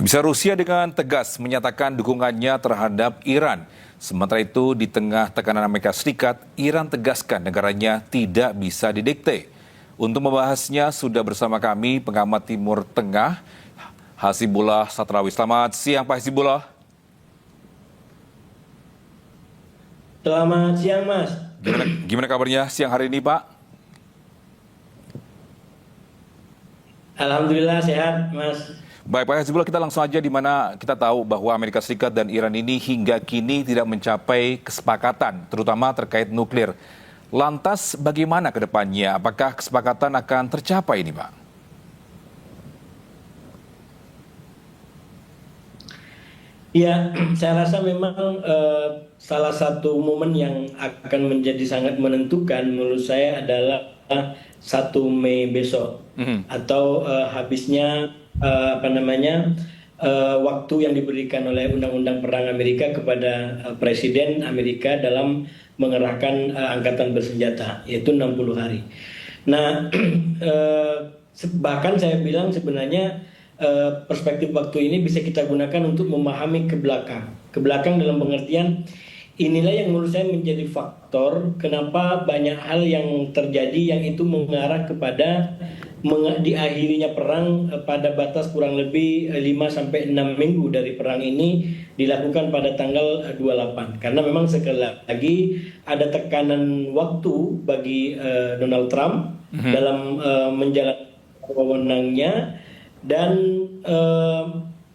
Bisa Rusia dengan tegas menyatakan dukungannya terhadap Iran. Sementara itu, di tengah tekanan Amerika Serikat, Iran tegaskan negaranya tidak bisa didikte. Untuk membahasnya, sudah bersama kami pengamat Timur Tengah, Hasibullah Satrawi. Selamat siang, Pak Hasibullah. Selamat siang, Mas. Gimana kabarnya siang hari ini, Pak? Alhamdulillah sehat, Mas. Baik, Pak Hasibullah, kita langsung aja di mana kita tahu bahwa Amerika Serikat dan Iran ini hingga kini tidak mencapai kesepakatan, terutama terkait nuklir. Lantas bagaimana ke depannya? Apakah kesepakatan akan tercapai ini, Pak? Ya, saya rasa memang salah satu momen yang akan menjadi sangat menentukan menurut saya adalah 1 Mei besok atau habisnya waktu yang diberikan oleh Undang-Undang Perang Amerika kepada Presiden Amerika dalam mengerahkan angkatan bersenjata, yaitu 60 hari. Nah, bahkan saya bilang sebenarnya perspektif waktu ini bisa kita gunakan untuk memahami ke belakang. Ke belakang dalam pengertian inilah yang menurut saya menjadi faktor kenapa banyak hal yang terjadi yang itu mengarah kepada diakhirinya perang pada batas kurang lebih 5-6 minggu dari perang ini dilakukan pada tanggal 28. Karena memang sekali lagi ada tekanan waktu bagi Donald Trump dalam menjalankan wewenangnya. Dan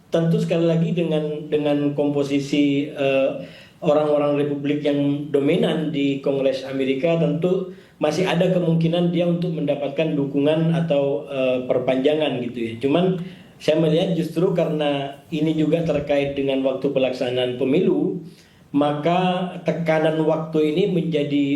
tentu sekali lagi dengan komposisi orang-orang Republik yang dominan di Kongres Amerika, tentu masih ada kemungkinan dia untuk mendapatkan dukungan atau perpanjangan gitu ya. Cuman saya melihat justru karena ini juga terkait dengan waktu pelaksanaan pemilu, maka tekanan waktu ini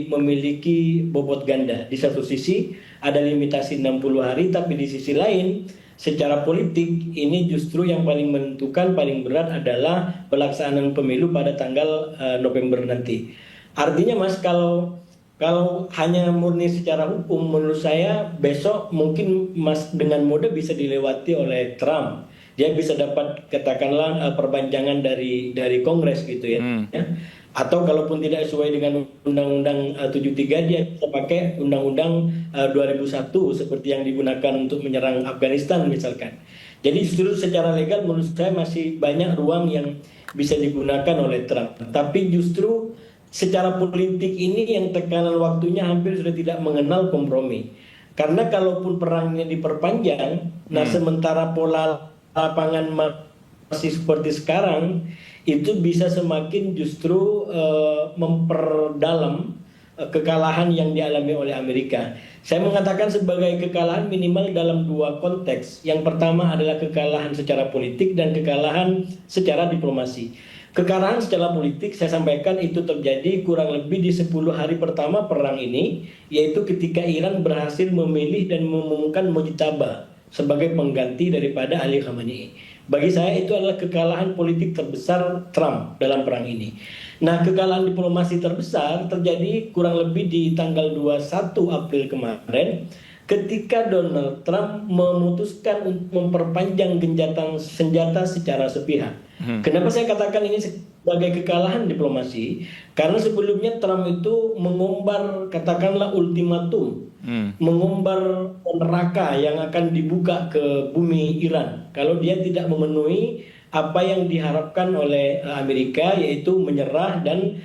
memiliki bobot ganda. Di satu sisi ada limitasi 60 hari, tapi di sisi lain secara politik ini justru yang paling menentukan, paling berat adalah pelaksanaan pemilu pada tanggal November nanti. Artinya Mas, kalau hanya murni secara hukum, menurut saya besok mungkin Mas dengan mudah bisa dilewati oleh Trump. Dia bisa dapat katakanlah perpanjangan dari Kongres gitu ya. Atau kalaupun tidak sesuai dengan Undang-Undang 73, dia bisa pakai Undang-Undang 2001 seperti yang digunakan untuk menyerang Afghanistan misalkan. Jadi justru secara legal menurut saya masih banyak ruang yang bisa digunakan oleh Trump. Tapi justru secara politik ini yang tekanan waktunya hampir sudah tidak mengenal kompromi. Karena kalaupun perangnya diperpanjang, nah sementara pola lapangan masih seperti sekarang, itu bisa semakin justru memperdalam kekalahan yang dialami oleh Amerika. Saya mengatakan sebagai kekalahan minimal dalam 2 konteks. Yang pertama adalah kekalahan secara politik dan kekalahan secara diplomasi. Kekalahan secara politik saya sampaikan itu terjadi kurang lebih di 10 hari pertama perang ini, yaitu ketika Iran berhasil memilih dan mengumumkan Mojtaba sebagai pengganti daripada Ali Khamenei. Bagi saya itu adalah kekalahan politik terbesar Trump dalam perang ini. Nah, kekalahan diplomasi terbesar terjadi kurang lebih di tanggal 21 April kemarin ketika Donald Trump memutuskan untuk memperpanjang gencatan senjata secara sepihak. Kenapa saya katakan ini sebagai kekalahan diplomasi? Karena sebelumnya Trump itu mengumbar katakanlah ultimatum, mengumbar neraka yang akan dibuka ke bumi Iran kalau dia tidak memenuhi apa yang diharapkan oleh Amerika, yaitu menyerah dan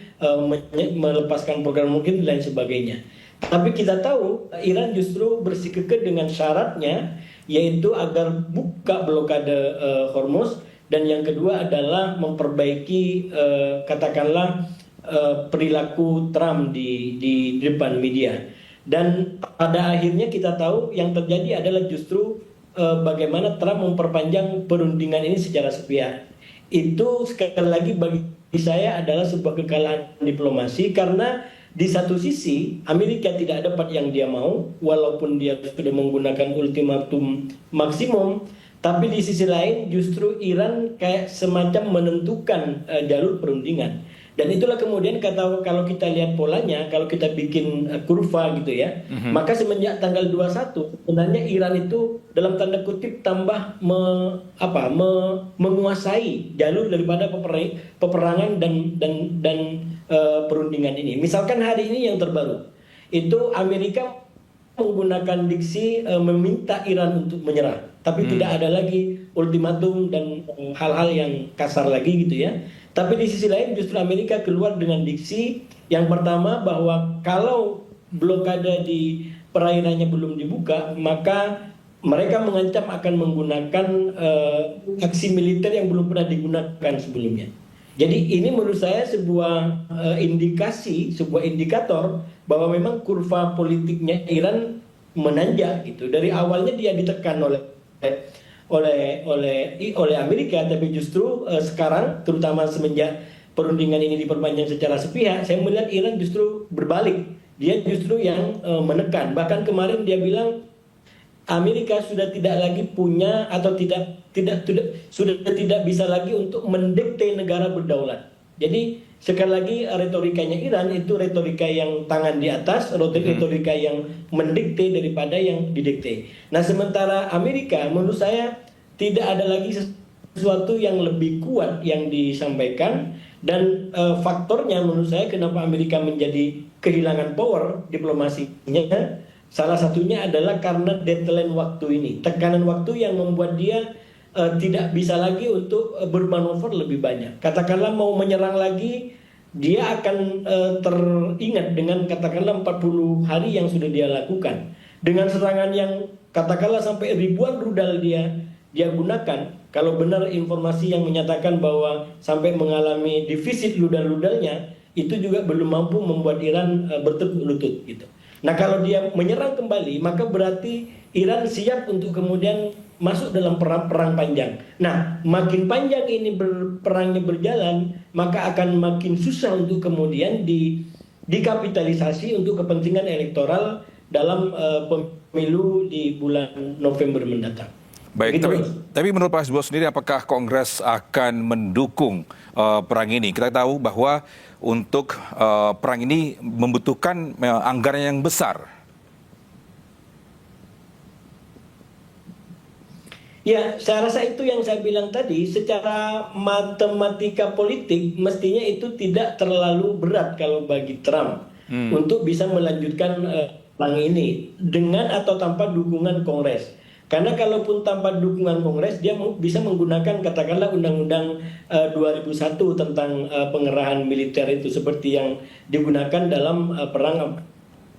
melepaskan program nuklir dan lain sebagainya. Tapi kita tahu Iran justru bersikukuh dengan syaratnya, yaitu agar buka blokade Hormuz, dan yang kedua adalah memperbaiki katakanlah perilaku Trump di depan media. Dan pada akhirnya kita tahu yang terjadi adalah justru bagaimana Trump memperpanjang perundingan ini secara sepihak. Itu sekali lagi bagi saya adalah sebuah kekalahan diplomasi, karena di satu sisi Amerika tidak dapat yang dia mau walaupun dia sudah menggunakan ultimatum maksimum, tapi di sisi lain justru Iran kayak semacam menentukan jalur perundingan. Dan itulah kemudian kalau kita lihat polanya, kalau kita bikin kurva gitu ya, maka semenjak tanggal 21 sebenarnya Iran itu dalam tanda kutip tambah menguasai jalur daripada peperangan dan perundingan ini. Misalkan hari ini yang terbaru itu Amerika menggunakan diksi meminta Iran untuk menyerah, tapi tidak ada lagi ultimatum dan hal-hal yang kasar lagi gitu ya. Tapi di sisi lain justru Amerika keluar dengan diksi yang pertama bahwa kalau blokade di perairannya belum dibuka, maka mereka mengancam akan menggunakan aksi militer yang belum pernah digunakan sebelumnya. Jadi ini menurut saya sebuah indikasi, sebuah indikator bahwa memang kurva politiknya Iran menanjak gitu. Dari awalnya dia ditekan oleh Amerika, tapi justru sekarang terutama semenjak perundingan ini diperpanjang secara sepihak, saya melihat Iran justru berbalik. Dia justru yang menekan. Bahkan kemarin dia bilang Amerika sudah tidak lagi punya atau sudah tidak bisa lagi untuk mendikte negara berdaulat. Jadi sekali lagi retorikanya Iran itu retorika yang tangan di atas, retorika yang mendikte daripada yang didikte. Nah sementara Amerika menurut saya tidak ada lagi sesuatu yang lebih kuat yang disampaikan, dan faktornya menurut saya kenapa Amerika menjadi kehilangan power diplomasinya, salah satunya adalah karena deadline waktu ini, tekanan waktu yang membuat dia tidak bisa lagi untuk bermanuver lebih banyak. Katakanlah mau menyerang lagi, dia akan teringat dengan katakanlah 40 hari yang sudah dia lakukan. Dengan serangan yang katakanlah sampai ribuan rudal dia gunakan, kalau benar informasi yang menyatakan bahwa sampai mengalami defisit rudal-rudalnya, itu juga belum mampu membuat Iran bertekuk lutut gitu. Nah kalau dia menyerang kembali, maka berarti Iran siap untuk kemudian masuk dalam perang panjang. Nah, makin panjang ini perangnya berjalan, maka akan makin susah untuk kemudian dikapitalisasi untuk kepentingan elektoral dalam pemilu di bulan November mendatang. Baik, Gitu. tapi menurut Pak Hasbulo sendiri, apakah Kongres akan mendukung perang ini? Kita tahu bahwa untuk perang ini membutuhkan anggaran yang besar. Ya, saya rasa itu yang saya bilang tadi, secara matematika politik mestinya itu tidak terlalu berat kalau bagi Trump untuk bisa melanjutkan perang ini dengan atau tanpa dukungan Kongres. Karena kalaupun tanpa dukungan Kongres, dia bisa menggunakan katakanlah Undang-Undang 2001 tentang pengerahan militer itu seperti yang digunakan dalam perang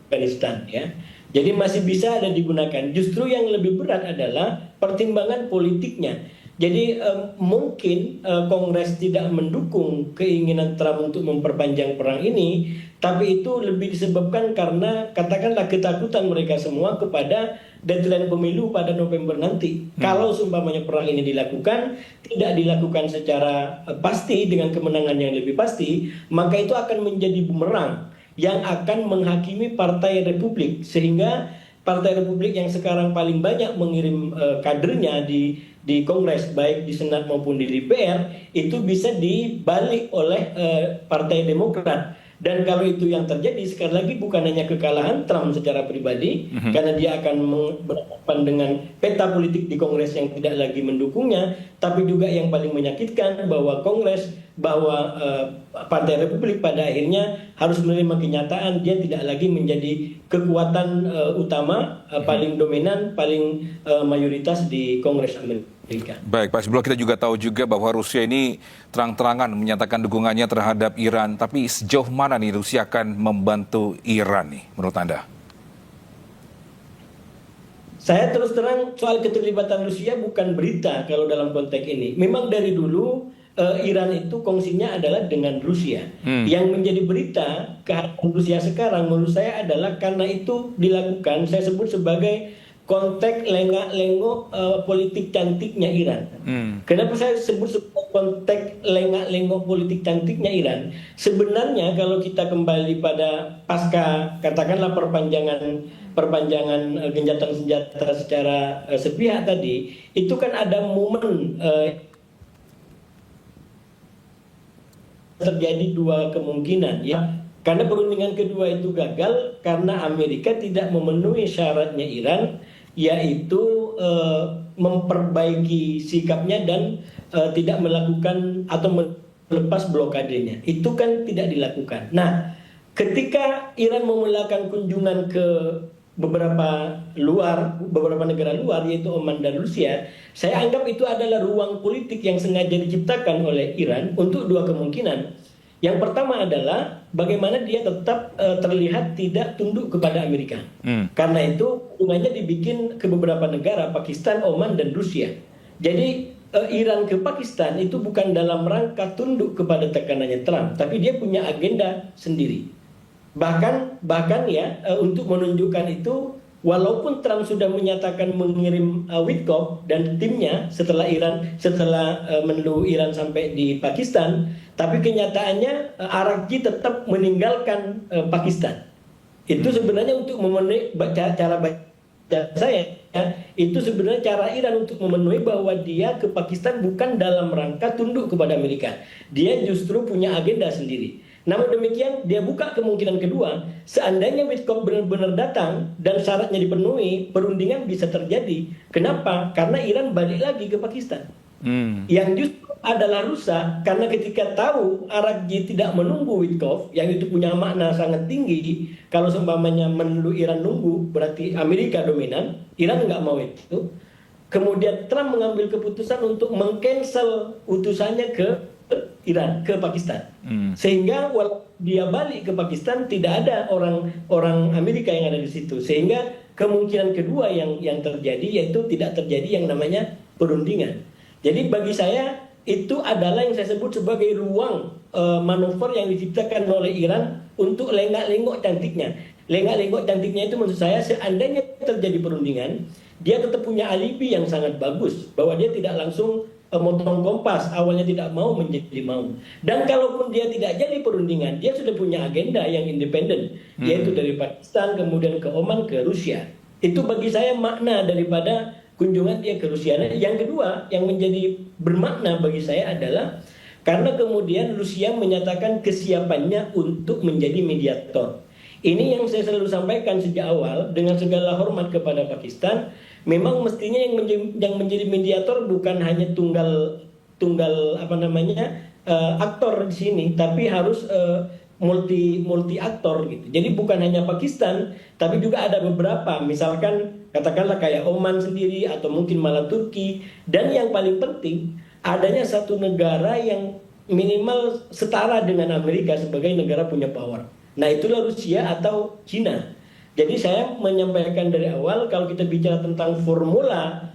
Afghanistan ya. Jadi masih bisa ada digunakan. Justru yang lebih berat adalah pertimbangan politiknya. Jadi mungkin Kongres tidak mendukung keinginan Trump untuk memperpanjang perang ini, tapi itu lebih disebabkan karena katakanlah ketakutan mereka semua kepada deadline pemilu pada November nanti. Kalau seumpamanya perang ini dilakukan, tidak dilakukan secara pasti dengan kemenangan yang lebih pasti, maka itu akan menjadi bumerang yang akan menghakimi Partai Republik, sehingga Partai Republik yang sekarang paling banyak mengirim kadernya di Kongres, baik di Senat maupun di DPR, itu bisa dibalik oleh Partai Demokrat. Dan kalau itu yang terjadi, sekali lagi bukan hanya kekalahan Trump secara pribadi, karena dia akan berhadapan dengan peta politik di Kongres yang tidak lagi mendukungnya, tapi juga yang paling menyakitkan bahwa Partai Republik pada akhirnya harus menerima kenyataan dia tidak lagi menjadi kekuatan utama, paling dominan, paling mayoritas di Kongres Amerika. Baik, Pak Hasbulo, kita juga tahu juga bahwa Rusia ini terang-terangan menyatakan dukungannya terhadap Iran. Tapi sejauh mana nih Rusia akan membantu Iran nih menurut Anda? Saya terus terang soal keterlibatan Rusia bukan berita kalau dalam konteks ini. Memang dari dulu Iran itu kongsinya adalah dengan Rusia. Yang menjadi berita kehadiran Rusia sekarang menurut saya adalah karena itu dilakukan, saya sebut sebagai konteks lengak-lengok politik cantiknya Iran. Kenapa saya sebut konteks lengak-lengok politik cantiknya Iran? Sebenarnya kalau kita kembali pada pasca katakanlah perpanjangan gencatan senjata secara sepihak tadi, itu kan ada momen terjadi dua kemungkinan ya. Karena perundingan kedua itu gagal karena Amerika tidak memenuhi syaratnya Iran, yaitu memperbaiki sikapnya dan tidak melakukan atau melepas blokadenya. Itu kan tidak dilakukan. Nah, ketika Iran memulakan kunjungan ke beberapa negara luar yaitu Oman dan Rusia, saya anggap itu adalah ruang politik yang sengaja diciptakan oleh Iran untuk dua kemungkinan. Yang pertama adalah bagaimana dia tetap terlihat tidak tunduk kepada Amerika. Karena itu hubungannya dibikin ke beberapa negara, Pakistan, Oman, dan Rusia. Jadi Iran ke Pakistan itu bukan dalam rangka tunduk kepada tekanannya Trump, tapi dia punya agenda sendiri. Bahkan ya untuk menunjukkan itu, walaupun Trump sudah menyatakan mengirim Witkoff dan timnya setelah menlu Iran sampai di Pakistan, tapi kenyataannya Araqchi tetap meninggalkan Pakistan. Itu sebenarnya untuk memenuhi cara baca saya ya, itu sebenarnya cara Iran untuk memenuhi bahwa dia ke Pakistan bukan dalam rangka tunduk kepada Amerika. Dia justru punya agenda sendiri. Namun demikian dia buka kemungkinan kedua, seandainya Witkoff benar-benar datang dan syaratnya dipenuhi, perundingan bisa terjadi. Kenapa? Karena Iran balik lagi ke Pakistan. Yang justru adalah rusak karena ketika tahu Araqchi tidak menunggu Witkoff, yang itu punya makna sangat tinggi. Kalau seumpamanya menunggu Iran nunggu, berarti Amerika dominan. Iran nggak mau itu. Kemudian Trump mengambil keputusan untuk mengcancel utusannya ke Iran, ke Pakistan. Sehingga walaupun dia balik ke Pakistan, tidak ada orang Amerika yang ada di situ. Sehingga kemungkinan kedua yang terjadi yaitu tidak terjadi yang namanya perundingan. Jadi bagi saya itu adalah yang saya sebut sebagai ruang manuver yang diciptakan oleh Iran untuk lenggak-lenggok cantiknya. Lenggak-lenggok cantiknya itu maksud saya seandainya terjadi perundingan, dia tetap punya alibi yang sangat bagus bahwa dia tidak langsung motong kompas, awalnya tidak mau menjadi mau. Dan kalaupun dia tidak jadi perundingan, dia sudah punya agenda yang independen, yaitu dari Pakistan, kemudian ke Oman, ke Rusia. Itu bagi saya makna daripada kunjungan dia ke Rusia. Nah, yang kedua, yang menjadi bermakna bagi saya adalah karena kemudian Rusia menyatakan kesiapannya untuk menjadi mediator. Ini yang saya selalu sampaikan sejak awal, dengan segala hormat kepada Pakistan, memang mestinya yang menjadi mediator bukan hanya tunggal aktor di sini, tapi harus multi aktor gitu. Jadi bukan hanya Pakistan, tapi juga ada beberapa, misalkan katakanlah kayak Oman sendiri atau mungkin malah Turki, dan yang paling penting adanya satu negara yang minimal setara dengan Amerika sebagai negara punya power. Nah, itulah Rusia atau Cina. Jadi saya menyampaikan dari awal kalau kita bicara tentang formula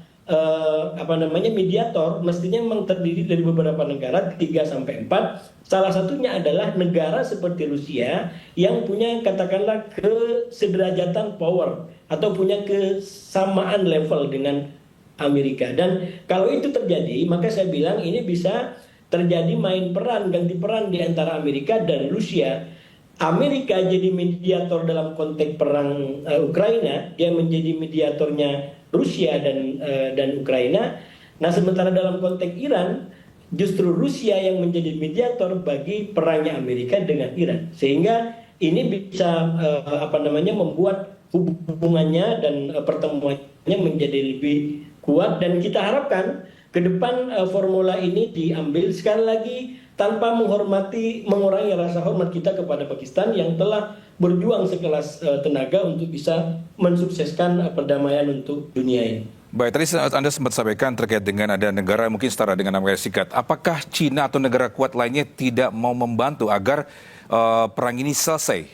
mediator, mestinya memang terdiri dari beberapa negara 3 sampai 4. Salah satunya adalah negara seperti Rusia yang punya katakanlah kesederajatan power atau punya kesamaan level dengan Amerika. Dan kalau itu terjadi, maka saya bilang ini bisa terjadi ganti peran di antara Amerika dan Rusia. Amerika jadi mediator dalam konteks perang Ukraina, dia menjadi mediatornya Rusia dan Ukraina. Nah, sementara dalam konteks Iran, justru Rusia yang menjadi mediator bagi perangnya Amerika dengan Iran. Sehingga ini bisa membuat hubungannya dan pertemuannya menjadi lebih kuat, dan kita harapkan ke depan formula ini diambil sekali lagi tanpa mengurangi rasa hormat kita kepada Pakistan yang telah berjuang sekelas tenaga untuk bisa mensukseskan perdamaian untuk dunia ini. Baik, tadi Anda sempat sampaikan terkait dengan ada negara mungkin setara dengan Amerika Serikat. Apakah Cina atau negara kuat lainnya tidak mau membantu agar perang ini selesai?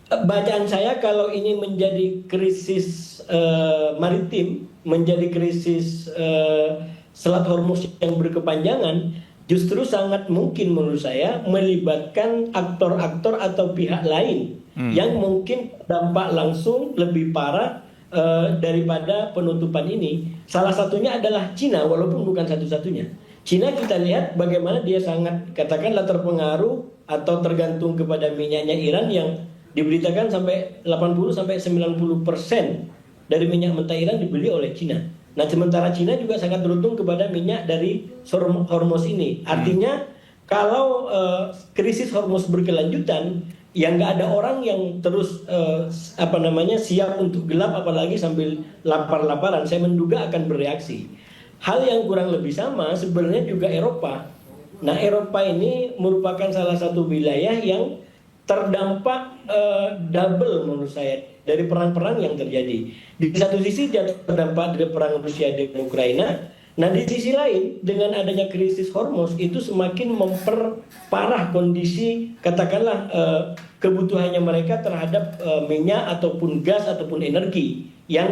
Bacaan saya kalau ini menjadi krisis maritim, menjadi krisis Selat Hormuz yang berkepanjangan, justru sangat mungkin menurut saya melibatkan aktor-aktor atau pihak lain yang mungkin dampak langsung lebih parah daripada penutupan ini. Salah satunya adalah Cina, walaupun bukan satu-satunya. Cina kita lihat bagaimana dia sangat katakanlah terpengaruh atau tergantung kepada minyaknya Iran yang diberitakan sampai 80-90% dari minyak mentah Iran dibeli oleh Cina. Nah, sementara Cina juga sangat beruntung kepada minyak dari Hormuz ini. Artinya kalau krisis Hormuz berkelanjutan, yang nggak ada orang yang terus siap untuk gelap, apalagi sambil lapar-laparan, saya menduga akan bereaksi. Hal yang kurang lebih sama sebenarnya juga Eropa. Nah, Eropa ini merupakan salah satu wilayah yang terdampak double menurut saya dari perang-perang yang terjadi. Di satu sisi dia terdampak dari perang Rusia dengan Ukraina. Nah, di sisi lain dengan adanya krisis Hormuz itu semakin memperparah kondisi, katakanlah kebutuhannya mereka terhadap minyak ataupun gas ataupun energi yang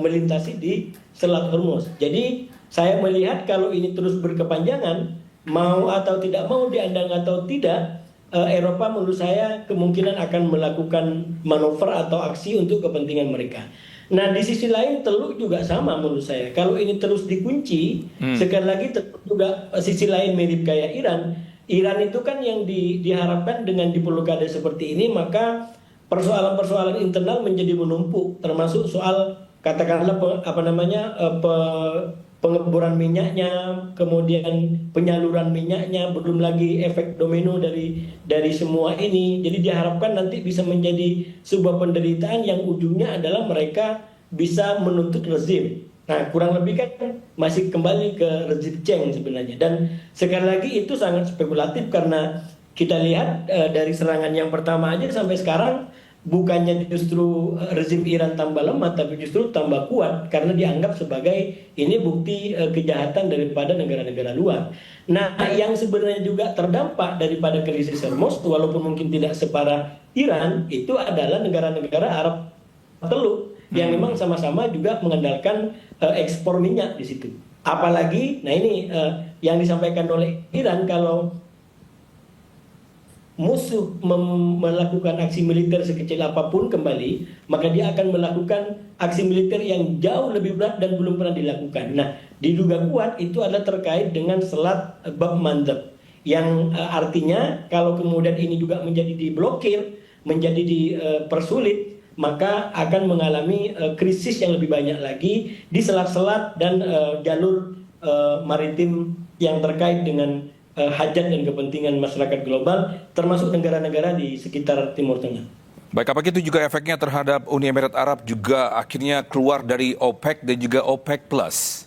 melintasi di Selat Hormuz. Jadi saya melihat kalau ini terus berkepanjangan, mau atau tidak mau, diandang atau tidak, Eropa menurut saya kemungkinan akan melakukan manuver atau aksi untuk kepentingan mereka. Nah, di sisi lain Teluk juga sama menurut saya. Kalau ini terus dikunci, sekali lagi juga sisi lain mirip kayak Iran. Iran itu kan yang diharapkan dengan diblokade seperti ini, maka persoalan-persoalan internal menjadi menumpuk, termasuk soal katakanlah pengeboran minyaknya, kemudian penyaluran minyaknya, belum lagi efek domino dari semua ini. Jadi diharapkan nanti bisa menjadi sebuah penderitaan yang ujungnya adalah mereka bisa menuntut rezim. Nah, kurang lebih kan masih kembali ke rezim Cheng sebenarnya. Dan sekali lagi itu sangat spekulatif karena kita lihat dari serangan yang pertama aja sampai sekarang bukannya justru rezim Iran tambah lemah, tapi justru tambah kuat karena dianggap sebagai ini bukti kejahatan daripada negara-negara luar. Nah, yang sebenarnya juga terdampak daripada krisis Hormuz, walaupun mungkin tidak separah Iran, itu adalah negara-negara Arab Teluk yang memang sama-sama juga mengandalkan ekspor minyak di situ. Apalagi, nah ini yang disampaikan oleh Iran, kalau musuh melakukan aksi militer sekecil apapun kembali, maka dia akan melakukan aksi militer yang jauh lebih berat dan belum pernah dilakukan. Nah, diduga kuat itu adalah terkait dengan Selat Bab Mandeb, yang artinya kalau kemudian ini juga menjadi diblokir, menjadi dipersulit, maka akan mengalami krisis yang lebih banyak lagi di selat-selat dan jalur maritim yang terkait dengan hajat dan kepentingan masyarakat global, termasuk negara-negara di sekitar Timur Tengah. Baik, apakah itu juga efeknya terhadap Uni Emirat Arab juga akhirnya keluar dari OPEC dan juga OPEC Plus?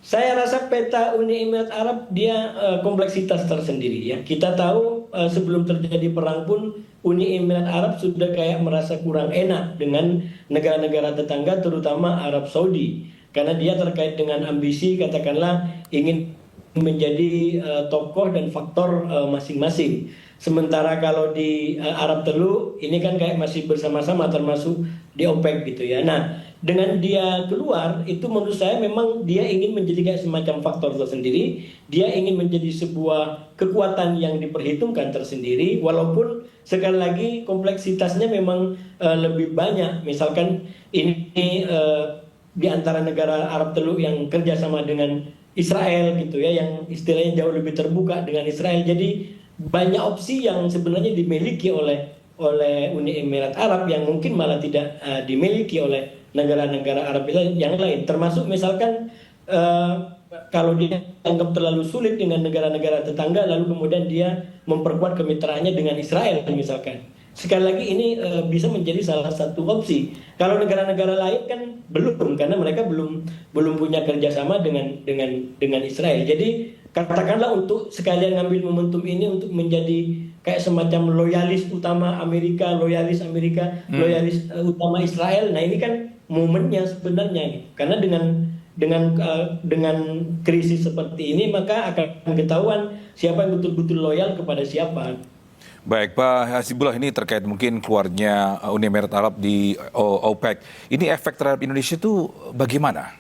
Saya rasa peta Uni Emirat Arab dia kompleksitas tersendiri ya. Kita tahu sebelum terjadi perang pun Uni Emirat Arab sudah kayak merasa kurang enak dengan negara-negara tetangga, terutama Arab Saudi, karena dia terkait dengan ambisi, katakanlah ingin menjadi tokoh dan faktor masing-masing. Sementara kalau di Arab Teluk ini kan kayak masih bersama-sama, termasuk di OPEC gitu ya. Nah, dengan dia keluar itu menurut saya memang dia ingin menjadi kayak semacam faktor tersendiri. Dia ingin menjadi sebuah kekuatan yang diperhitungkan tersendiri, walaupun sekali lagi kompleksitasnya memang lebih banyak. Misalkan ini di antara negara Arab Teluk yang kerjasama dengan Israel gitu ya, yang istilahnya jauh lebih terbuka dengan Israel. Jadi banyak opsi yang sebenarnya dimiliki oleh Uni Emirat Arab yang mungkin malah tidak dimiliki oleh negara-negara Arab yang lain. Termasuk misalkan kalau dia anggap terlalu sulit dengan negara-negara tetangga, lalu kemudian dia memperkuat kemitraannya dengan Israel misalkan. Sekali lagi ini bisa menjadi salah satu opsi. Kalau negara-negara lain kan belum, karena mereka belum punya kerjasama dengan Israel. Jadi katakanlah untuk sekalian ngambil momentum ini untuk menjadi kayak semacam loyalis utama Amerika, loyalis utama Israel. Nah, ini kan momennya sebenarnya, karena dengan krisis seperti ini maka akan ketahuan siapa yang betul-betul loyal kepada siapa. Baik, Pak Hasibullah, ini terkait mungkin keluarnya Uni Emirat Arab di OPEC. Ini efek terhadap Indonesia itu bagaimana?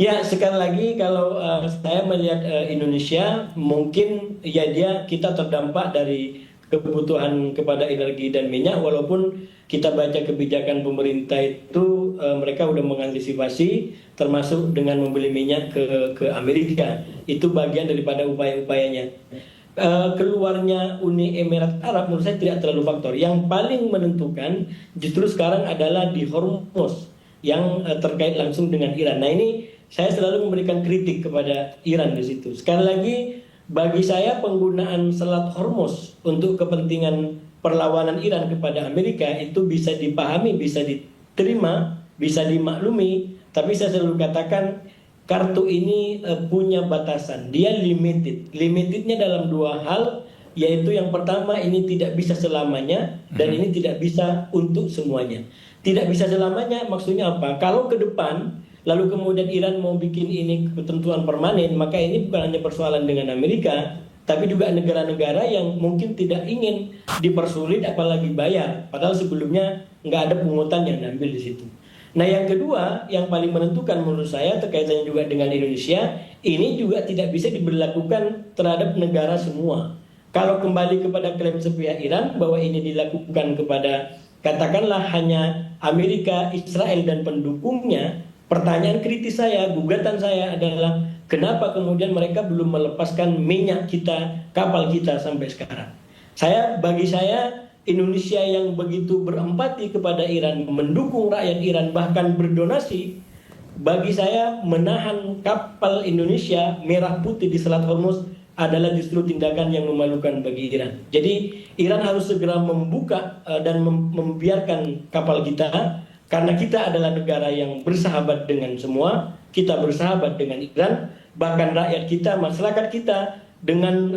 Ya, sekali lagi kalau saya melihat Indonesia, mungkin ya kita terdampak dari kebutuhan kepada energi dan minyak, walaupun kita baca kebijakan pemerintah itu mereka udah mengantisipasi, termasuk dengan membeli minyak ke Amerika. Itu bagian daripada upaya-upayanya. Keluarnya Uni Emirat Arab menurut saya tidak terlalu faktor. Yang paling menentukan justru sekarang adalah di Hormuz. yang terkait langsung dengan Iran. Nah ini saya selalu memberikan kritik kepada Iran di situ. Sekali lagi, bagi saya penggunaan Selat Hormuz untuk kepentingan perlawanan Iran kepada Amerika itu bisa dipahami, bisa diterima, bisa dimaklumi. Tapi saya selalu katakan kartu ini punya batasan. Dia limited. Limitednya dalam dua hal, yaitu yang pertama ini tidak bisa selamanya dan ini tidak bisa untuk semuanya. Tidak bisa selamanya maksudnya apa? Kalau ke depan lalu kemudian Iran mau bikin ini ketentuan permanen, maka ini bukan hanya persoalan dengan Amerika, tapi juga negara-negara yang mungkin tidak ingin dipersulit apalagi bayar, padahal sebelumnya nggak ada pungutan yang diambil di situ. Nah yang kedua, yang paling menentukan menurut saya terkaitannya juga dengan Indonesia, ini juga tidak bisa diberlakukan terhadap negara semua. Kalau kembali kepada klaim sepihak Iran bahwa ini dilakukan kepada katakanlah hanya Amerika, Israel dan pendukungnya, pertanyaan kritis saya, gugatan saya adalah kenapa kemudian mereka belum melepaskan minyak kita, kapal kita sampai sekarang. Bagi saya Indonesia yang begitu berempati kepada Iran, mendukung rakyat Iran, bahkan berdonasi, bagi saya menahan kapal Indonesia merah putih di Selat Hormuz adalah justru tindakan yang memalukan bagi Iran. Jadi Iran harus segera membuka dan membiarkan kapal kita, karena kita adalah negara yang bersahabat dengan semua, kita bersahabat dengan Iran, bahkan rakyat kita, masyarakat kita dengan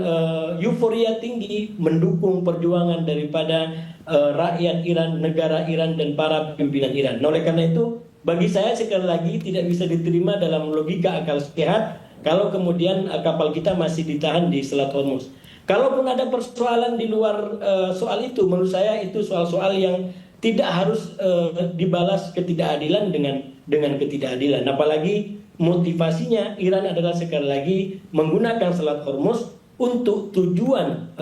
euforia tinggi mendukung perjuangan daripada rakyat Iran, negara Iran dan para pimpinan Iran. Nah, oleh karena itu bagi saya sekali lagi tidak bisa diterima dalam logika akal sehat kalau kemudian kapal kita masih ditahan di Selat Hormuz. Kalaupun ada persoalan di luar soal itu, menurut saya itu soal-soal yang tidak harus dibalas ketidakadilan dengan ketidakadilan. Apalagi motivasinya Iran adalah sekali lagi menggunakan Selat Hormuz untuk tujuan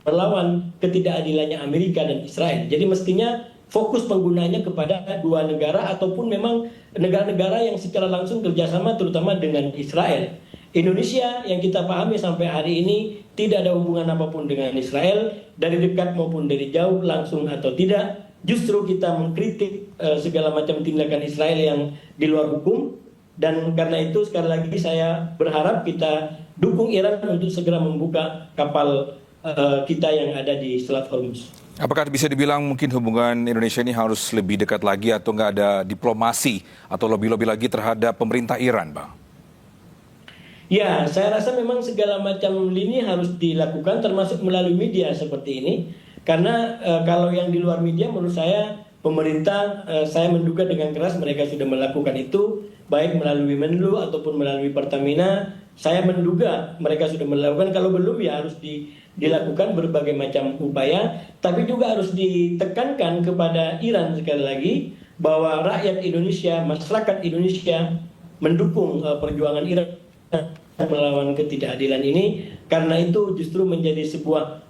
melawan ketidakadilannya Amerika dan Israel. Jadi mestinya fokus penggunanya kepada dua negara ataupun memang negara-negara yang secara langsung kerjasama terutama dengan Israel. Indonesia yang kita pahami sampai hari ini tidak ada hubungan apapun dengan Israel, dari dekat maupun dari jauh, langsung atau tidak. Justru kita mengkritik segala macam tindakan Israel yang di luar hukum, dan karena itu sekali lagi saya berharap kita dukung Iran untuk segera membuka kapal kita yang ada di Selat Hormuz. Apakah bisa dibilang mungkin hubungan Indonesia ini harus lebih dekat lagi atau nggak ada diplomasi atau lobby-lobby lagi terhadap pemerintah Iran, Bang? Ya, saya rasa memang segala macam lini harus dilakukan termasuk melalui media seperti ini. Karena kalau yang di luar media menurut saya pemerintah, saya menduga dengan keras mereka sudah melakukan itu, baik melalui Menlu ataupun melalui Pertamina. Saya menduga mereka sudah melakukan, kalau belum ya harus dilakukan berbagai macam upaya, tapi juga harus ditekankan kepada Iran sekali lagi bahwa rakyat Indonesia, masyarakat Indonesia mendukung perjuangan Iran melawan ketidakadilan ini, karena itu justru menjadi sebuah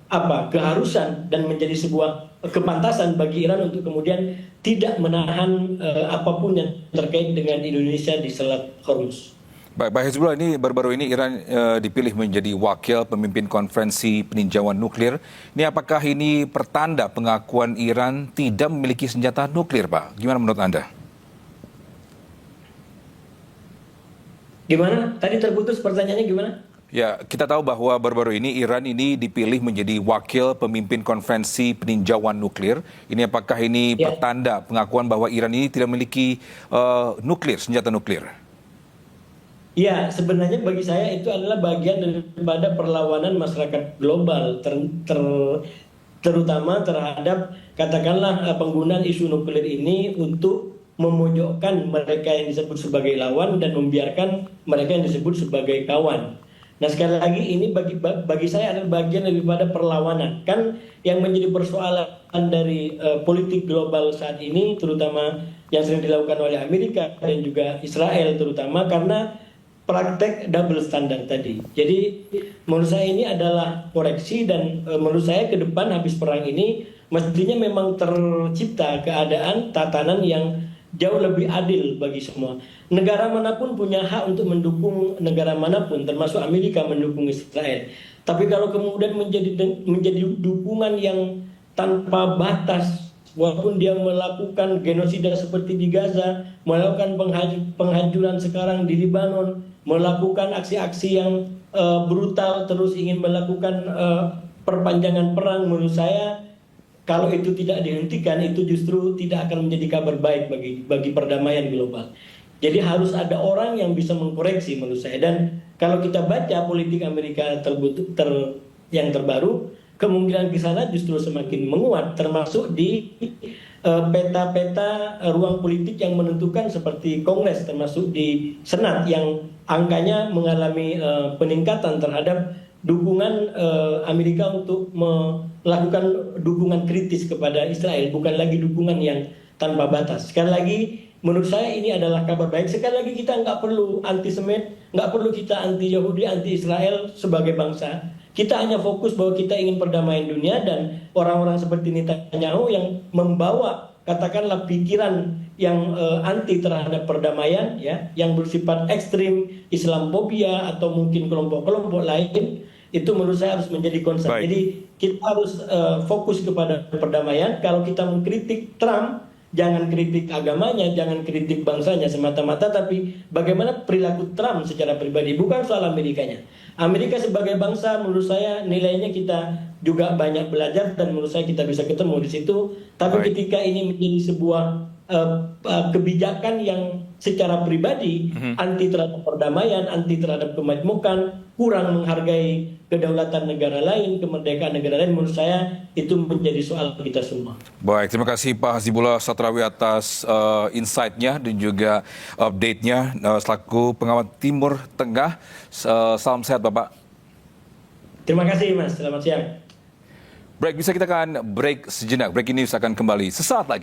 keharusan dan menjadi sebuah kepantasan bagi Iran untuk kemudian tidak menahan apapun yang terkait dengan Indonesia di Selat Hormuz. Baik, Pak Hizbullah, ini baru-baru ini Iran dipilih menjadi wakil pemimpin konferensi peninjauan nuklir. Ini apakah ini pertanda pengakuan Iran tidak memiliki senjata nuklir, Pak? Gimana menurut Anda? Gimana? Tadi terputus pertanyaannya gimana? Ya, kita tahu bahwa baru-baru ini Iran ini dipilih menjadi wakil pemimpin konferensi peninjauan nuklir. Ini apakah ini pertanda pengakuan bahwa Iran ini tidak memiliki senjata nuklir? Ya, sebenarnya bagi saya itu adalah bagian daripada perlawanan masyarakat global, terutama terhadap katakanlah penggunaan isu nuklir ini untuk memojokkan mereka yang disebut sebagai lawan dan membiarkan mereka yang disebut sebagai kawan. Nah, sekali lagi ini bagi saya adalah bagian daripada perlawanan. Kan yang menjadi persoalan dari politik global saat ini, terutama yang sering dilakukan oleh Amerika dan juga Israel terutama, karena praktek double standard tadi. Jadi menurut saya ini adalah koreksi, dan menurut saya ke depan habis perang ini mestinya memang tercipta keadaan tatanan yang jauh lebih adil bagi semua. Negara manapun punya hak untuk mendukung negara manapun, termasuk Amerika mendukung Israel. Tapi kalau kemudian menjadi dukungan yang tanpa batas walaupun dia melakukan genosida seperti di Gaza, melakukan penghancuran sekarang di Libanon, melakukan aksi-aksi yang brutal, terus ingin melakukan perpanjangan perang, menurut saya kalau itu tidak dihentikan, itu justru tidak akan menjadi kabar baik bagi perdamaian global. Jadi harus ada orang yang bisa mengkoreksi menurut saya. Dan kalau kita baca politik Amerika yang terbaru, kemungkinan ke sana justru semakin menguat, termasuk di peta-peta ruang politik yang menentukan seperti Kongres, termasuk di Senat yang angkanya mengalami peningkatan terhadap dukungan Amerika untuk melakukan dukungan kritis kepada Israel, bukan lagi dukungan yang tanpa batas. Sekali lagi, menurut saya ini adalah kabar baik. Sekali lagi, kita nggak perlu anti-Semit, nggak perlu kita anti-Yahudi, anti-Israel sebagai bangsa. Kita hanya fokus bahwa kita ingin perdamaian dunia, dan orang-orang seperti Netanyahu yang membawa katakanlah pikiran yang anti terhadap perdamaian, ya, yang bersifat ekstrim, Islamophobia atau mungkin kelompok-kelompok lain, itu menurut saya harus menjadi concern. Baik. Jadi kita harus fokus kepada perdamaian. Kalau kita mengkritik Trump, jangan kritik agamanya, jangan kritik bangsanya semata-mata, tapi bagaimana perilaku Trump secara pribadi, bukan soal Amerikanya. Amerika sebagai bangsa, menurut saya nilainya kita juga banyak belajar, dan menurut saya kita bisa ketemu di situ. Tapi ketika ini menjadi sebuah kebijakan yang secara pribadi anti terhadap perdamaian, anti terhadap kemajmukan, kurang menghargai kedaulatan negara lain, kemerdekaan negara lain, menurut saya itu menjadi soal kita semua. Baik, terima kasih Pak Hasibullah Satrawi atas insight-nya dan juga update-nya selaku pengamat Timur Tengah. Salam sehat Bapak. Terima kasih Mas, selamat siang. Break, bisa kita akan break sejenak. Breaking News akan kembali sesaat lagi.